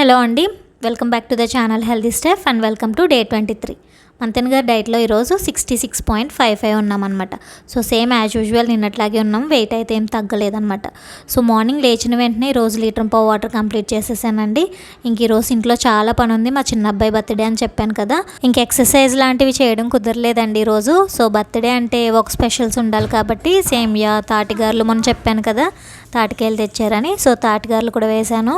Hello అండి, welcome back to the channel healthy Steph and welcome to day 23. Manthena గారి డైట్లో ఈరోజు 66.55 ఉన్నామన్నమాట. సో సేమ్ యాజ్ యూజువల్ నిన్నట్లాగే ఉన్నాం. Wait అయితే ఏం తగ్గలేదన్నమాట. సో మార్నింగ్ లేచిన వెంటనే ఈరోజు లీటర్ పావు వాటర్ కంప్లీట్ చేసేసానండి. ఇంక ఈరోజు ఇంట్లో చాలా పని ఉంది. మా చిన్న అబ్బాయి బర్త్డే అని చెప్పాను కదా, ఇంక ఎక్సర్సైజ్ లాంటివి చేయడం కుదరలేదండి ఈరోజు. సో బర్త్డే అంటే ఒక స్పెషల్స్ ఉండాలి కాబట్టి సేమియా తాటిగారులు మొన్న చెప్పాను కదా, తాటికాయలు తెచ్చారని, సో తాటిగారులు కూడా వేశాను.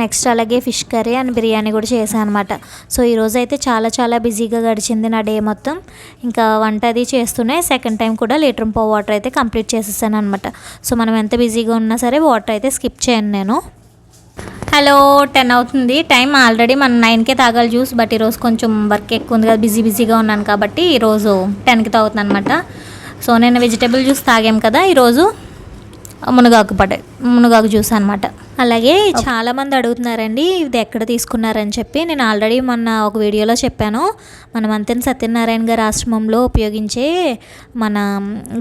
నెక్స్ట్ అలాగే ఫిష్ కర్రీ అండ్ బిర్యానీ కూడా చేశాను అనమాట. సో ఈరోజు అయితే చాలా బిజీగా గడిచింది నా డే మొత్తం. ఇంకా వంట అది చేస్తూనే సెకండ్ టైం కూడా లీటర్ పావు వాటర్ అయితే కంప్లీట్ చేసేసాను అనమాట. సో మనం ఎంత బిజీగా ఉన్నా సరే వాటర్ అయితే స్కిప్ చేయను నేను. హలో, 10 అవుతుంది టైం. ఆల్రెడీ మనం 9కే తాగాలి జ్యూస్, బట్ ఈరోజు కొంచెం వర్క్ ఎక్కువ ఉంది కదా, బిజీగా ఉన్నాను కాబట్టి ఈరోజు 10కి తాగుతుంది అనమాట. సో నేను వెజిటేబుల్ జ్యూస్ తాగాం కదా, ఈరోజు మునగాకు జ్యూస్ అనమాట. అలాగే చాలామంది అడుగుతున్నారండి ఇది ఎక్కడ తీసుకున్నారని చెప్పి. నేను ఆల్రెడీ మొన్న ఒక వీడియోలో చెప్పాను. మన మంతెన సత్యనారాయణ గారి ఆశ్రమంలో ఉపయోగించే మన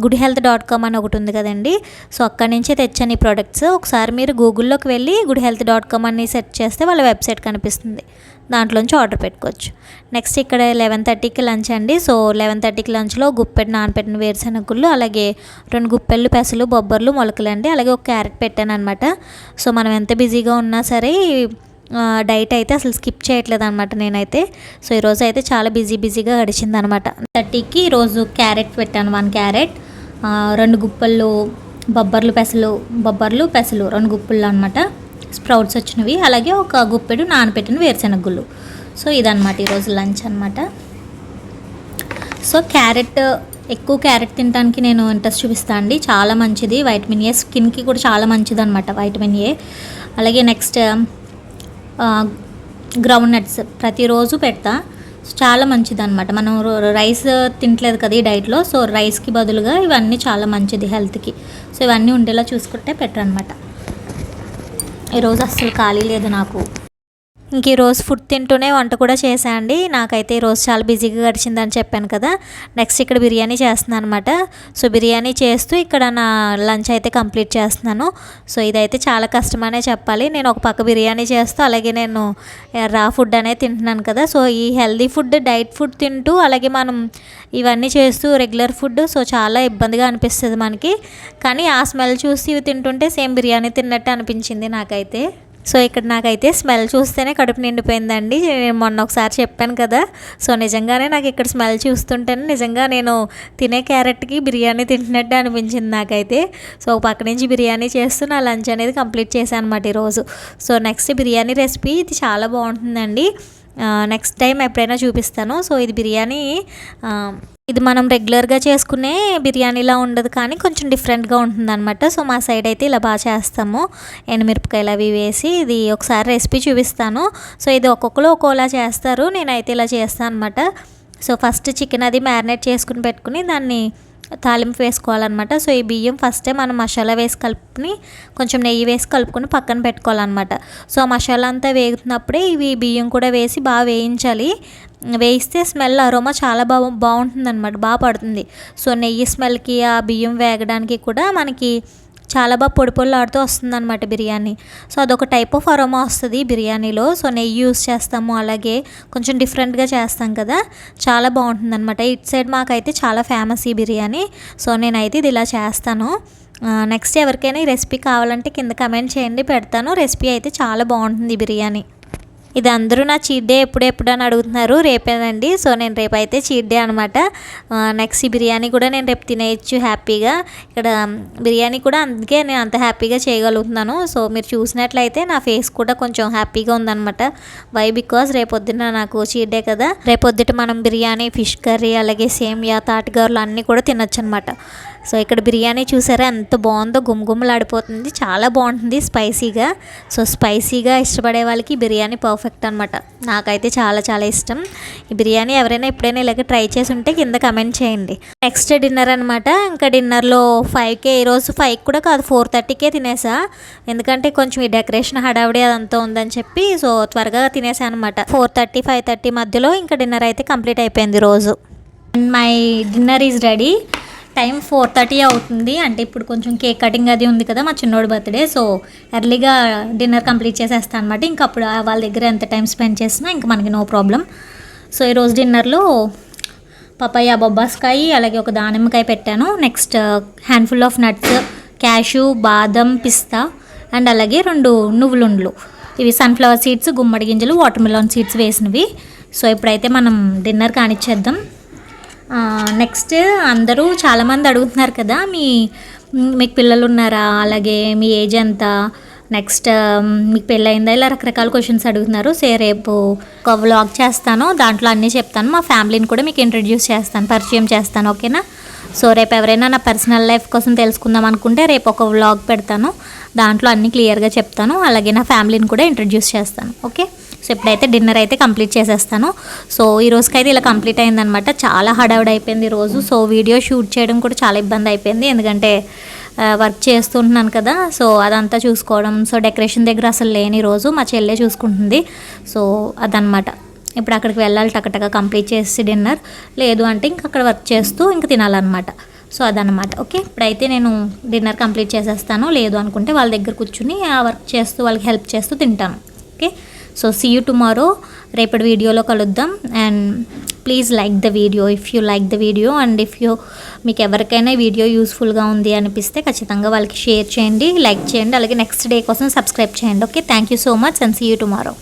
goodhealth.com అని ఒకటి ఉంది కదండి. సో అక్కడి నుంచే తెచ్చాను ఈ ప్రోడక్ట్స్. ఒకసారి మీరు గూగుల్లోకి వెళ్ళి goodhealth.com అని సెర్చ్ చేస్తే వాళ్ళ వెబ్సైట్ కనిపిస్తుంది, దాంట్లోంచి ఆర్డర్ పెట్టుకోవచ్చు. నెక్స్ట్ ఇక్కడ 11:30కి లంచ్ అండి. సో 11:30కి లంచ్లో గుప్పెడు నానపెట్టిన వేరుశనగుళ్ళు, అలాగే 2 గుప్పెళ్ళు పెసలు, బొబ్బర్లు, మొలకలు అండి, అలాగే ఒక క్యారెట్ పెట్టాను అనమాట. సో మనం ఎంత బిజీగా ఉన్నా సరే డైట్ అయితే అసలు స్కిప్ చేయట్లేదు అనమాట నేనైతే. సో ఈరోజు అయితే చాలా బిజీగా గడిచింది అనమాట. 30కి ఈరోజు క్యారెట్ పెట్టాను, 1 క్యారెట్, 2 గుప్పళ్ళు బొబ్బర్లు పెసలు 2 గుప్పళ్ళు అనమాట, స్ప్రౌట్స్ వచ్చినవి, అలాగే ఒక గుప్పెడు నానపెట్టిన వేరుశనగుళ్ళు. సో ఇదన్నమాట ఈరోజు లంచ్ అనమాట. సో ఎక్కువ క్యారెట్ తినడానికి నేను ఇంట్రెస్ట్ చూపిస్తాను అండి. చాలా మంచిది, వైటమిన్ ఏ, స్కిన్కి కూడా చాలా మంచిది అనమాట వైటమిన్ ఏ. అలాగే నెక్స్ట్ గ్రౌండ్ నట్స్ ప్రతిరోజు పెడతా. సో చాలా మంచిది అనమాట. మనం రైస్ తినట్లేదు కదా ఈ డైట్లో, సో రైస్కి బదులుగా ఇవన్నీ చాలా మంచిది హెల్త్కి. సో ఇవన్నీ ఉండేలా చూసుకుంటే బెటర్ అనమాట. ఈరోజు అస్సలు ఖాళీ లేదు నాకు. ఇంక ఈరోజు ఫుడ్ తింటూనే వంట కూడా చేశాను అండి. నాకైతే ఈరోజు చాలా బిజీగా గడిచిందని చెప్పాను కదా. నెక్స్ట్ ఇక్కడ బిర్యానీ చేస్తున్నాను అనమాట. సో బిర్యానీ చేస్తూ ఇక్కడ నా లంచ్ అయితే కంప్లీట్ చేస్తున్నాను. సో ఇదైతే చాలా కష్టమనే చెప్పాలి. నేను ఒక పక్క బిర్యానీ చేస్తూ అలాగే నేను రా ఫుడ్ అనేది తింటున్నాను కదా. సో ఈ హెల్దీ ఫుడ్, డైట్ ఫుడ్ తింటూ అలాగే మనం ఇవన్నీ చేస్తూ రెగ్యులర్ ఫుడ్, సో చాలా ఇబ్బందిగా అనిపిస్తుంది మనకి. కానీ ఆ స్మెల్ చూసి ఇవి తింటుంటే సేమ్ బిర్యానీ తిన్నట్టు అనిపించింది నాకైతే. సో ఇక్కడ నాకైతే స్మెల్ చూస్తేనే కడుపు నిండిపోయిందండి. నేను మొన్న ఒకసారి చెప్పాను కదా. సో నిజంగానే నాకు ఇక్కడ స్మెల్ చూస్తుంటేనే నిజంగా నేను తినే క్యారెట్కి బిర్యానీ తింటున్నట్టు అనిపించింది నాకైతే. సో పక్క నుంచి బిర్యానీ చేస్తూ నా లంచ్ అనేది కంప్లీట్ చేశాను అనమాట ఈరోజు. సో నెక్స్ట్ బిర్యానీ రెసిపీ ఇది చాలా బాగుంటుందండి. నెక్స్ట్ టైం ఎప్పుడైనా చూపిస్తాను. సో ఇది బిర్యానీ, ఇది మనం రెగ్యులర్గా చేసుకునే బిర్యానీలా ఉండదు, కానీ కొంచెం డిఫరెంట్గా ఉంటుంది అనమాట. సో మా సైడ్ అయితే ఇలా బాగా చేస్తాము, ఎండుమిరపకాయలు అవి వేసి. ఇది ఒకసారి రెసిపీ చూపిస్తాను. సో ఇది ఒక్కొక్కరు ఒక్కోలా చేస్తారు, నేనైతే ఇలా చేస్తాను అనమాట. సో ఫస్ట్ చికెన్ అది మ్యారినేట్ చేసుకుని పెట్టుకుని దాన్ని తాలింపు వేసుకోవాలన్నమాట. సో ఈ బియ్యం ఫస్టే మనం మసాలా వేసి కలుపుకొని కొంచెం నెయ్యి వేసి కలుపుకొని పక్కన పెట్టుకోవాలన్నమాట. సో మసాలా అంతా వేగుతున్నప్పుడే ఇవి బియ్యం కూడా వేసి బాగా వేయించాలి. వేయిస్తే స్మెల్ అరోమా చాలా బాగుంటుంది అనమాట, బాగా పడుతుంది. సో నెయ్యి స్మెల్కి ఆ బియ్యం వేగడానికి కూడా మనకి చాలా బాగా పొడిలాడుతూ వస్తుంది అనమాట బిర్యానీ. సో అదొక టైప్ ఆఫ్ అరోమా వస్తుంది బిర్యానీలో. సో నెయ్యి యూస్ చేస్తాము, అలాగే కొంచెం డిఫరెంట్గా చేస్తాం కదా, చాలా బాగుంటుంది అనమాట. ఇటు సైడ్ మాకైతే చాలా ఫేమస్ ఈ బిర్యానీ. సో నేనైతే ఇది ఇలా చేస్తాను. నెక్స్ట్ ఎవరికైనా ఈ రెసిపీ కావాలంటే కింద కమెంట్ చేయండి, పెడతాను. రెసిపీ అయితే చాలా బాగుంటుంది ఈ బిర్యానీ. ఇది అందరూ నా చీట్ డే ఎప్పుడు అని అడుగుతున్నారు. రేపేనండి. సో నేను రేపు అయితే చీట్ డే అనమాట. నెక్స్ట్ ఈ బిర్యానీ కూడా నేను రేపు తినేయచ్చు హ్యాపీగా. ఇక్కడ బిర్యానీ కూడా అందుకే నేను అంత హ్యాపీగా చేయగలుగుతున్నాను. సో మీరు చూసినట్లయితే నా ఫేస్ కూడా కొంచెం హ్యాపీగా ఉందన్నమాట. వై బికాజ్ రేపొద్దున నాకు చీట్ డే కదా. రేపొద్దుట మనం బిర్యానీ, ఫిష్ కర్రీ, అలాగే సేమియా, తాటిగారులు అన్నీ కూడా తినొచ్చు అనమాట. సో ఇక్కడ బిర్యానీ చూసారా ఎంత బాగుందో, గుమగుమలాడిపోతుంది, చాలా బాగుంటుంది స్పైసీగా. సో స్పైసీగా ఇష్టపడే వాళ్ళకి బిర్యానీ పర్ఫెక్ట్ అనమాట. నాకైతే చాలా ఇష్టం ఈ బిర్యానీ. ఎవరైనా ఎప్పుడైనా ఇలాగ ట్రై చేసి ఉంటే కింద కమెంట్ చేయండి. నెక్స్ట్ డిన్నర్ అనమాట. ఇంకా డిన్నర్లో 5కే, ఈరోజు 5కి కూడా కాదు 4:30కే తినేసా. ఎందుకంటే కొంచెం ఈ డెకరేషన్ హడావిడి అదంతా ఉందని చెప్పి సో త్వరగా తినేసా అనమాట. 4:30, 5:30 మధ్యలో ఇంకా డిన్నర్ అయితే కంప్లీట్ అయిపోయింది రోజు. My dinner is ready. Time 4:30 అవుతుంది. అంటే ఇప్పుడు కొంచెం కేక్ కటింగ్ అది ఉంది కదా మా చిన్నోడి బర్త్డే. సో ఎర్లీగా డిన్నర్ కంప్లీట్ చేసేస్తాను అనమాట. ఇంకా అప్పుడు వాళ్ళ దగ్గర ఎంత టైం స్పెండ్ చేసినా ఇంకా మనకి నో ప్రాబ్లం. సో ఈరోజు డిన్నర్లో పపాయ, బొబ్బాస్కాయ, అలాగే ఒక దానిమ్మకాయ పెట్టాను. Next handful of nuts, cash, బాదం, పిస్తా అండ్ అలాగే 2 నువ్వులుండ్లు. ఇవి సన్ఫ్లవర్ సీడ్స్, గుమ్మడి గింజలు, వాటర్ మిలన్ సీడ్స్ వేసినవి. సో ఇప్పుడైతే మనం డిన్నర్ కానిచ్చేద్దాం. నెక్స్ట్ అందరూ చాలామంది అడుగుతున్నారు కదా, మీకు పిల్లలు ఉన్నారా, అలాగే మీ ఏజ్ ఎంత, నెక్స్ట్ మీకు పెళ్ళయిందా, ఇలా రకరకాల క్వశ్చన్స్ అడుగుతున్నారు. రేపు ఒక వ్లాగ్ చేస్తాను, దాంట్లో అన్నీ చెప్తాను. మా ఫ్యామిలీని కూడా మీకు ఇంట్రడ్యూస్ చేస్తాను, పరిచయం చేస్తాను. ఓకేనా? సో రేపు ఎవరైనా నా పర్సనల్ లైఫ్ కోసం తెలుసుకుందాం అనుకుంటే రేపు ఒక వ్లాగ్ పెడతాను, దాంట్లో అన్నీ క్లియర్గా చెప్తాను. అలాగే నా ఫ్యామిలీని కూడా ఇంట్రడ్యూస్ చేస్తాను. ఓకే? సో ఇప్పుడైతే డిన్నర్ అయితే కంప్లీట్ చేసేస్తాను. సో ఈ రోజుకైతే ఇలా కంప్లీట్ అయిందనమాట. చాలా హడావుడి అయిపోయింది ఈరోజు. సో వీడియో షూట్ చేయడం కూడా చాలా ఇబ్బంది అయిపోయింది, ఎందుకంటే వర్క్ చేస్తుంటున్నాను కదా. సో అదంతా చూసుకోవడం, సో డెకరేషన్ దగ్గర అసలు లేని రోజు మా చెల్లె చూసుకుంటుంది. సో అదనమాట. ఇప్పుడు అక్కడికి వెళ్ళాలి, టకటక కంప్లీట్ చేసి డిన్నర్, లేదు అంటే ఇంక అక్కడ వర్క్ చేస్తూ ఇంక తినాలన్నమాట. సో అదనమాట. ఓకే, ఇప్పుడైతే నేను డిన్నర్ కంప్లీట్ చేసేస్తాను, లేదు అనుకుంటే వాళ్ళ దగ్గర కూర్చుని ఆ వర్క్ చేస్తూ వాళ్ళకి హెల్ప్ చేస్తూ తింటాను. Okay, so see you tomorrow. రేపటి వీడియోలో కలుద్దాం. And please like the video if you like the video. And మీకు ఎవరికైనా వీడియో యూస్ఫుల్గా ఉంది అనిపిస్తే ఖచ్చితంగా వాళ్ళకి షేర్ చేయండి, లైక్ చేయండి, అలాగే నెక్స్ట్ డే కోసం సబ్స్క్రైబ్ చేయండి. Okay, thank you so much and see you tomorrow.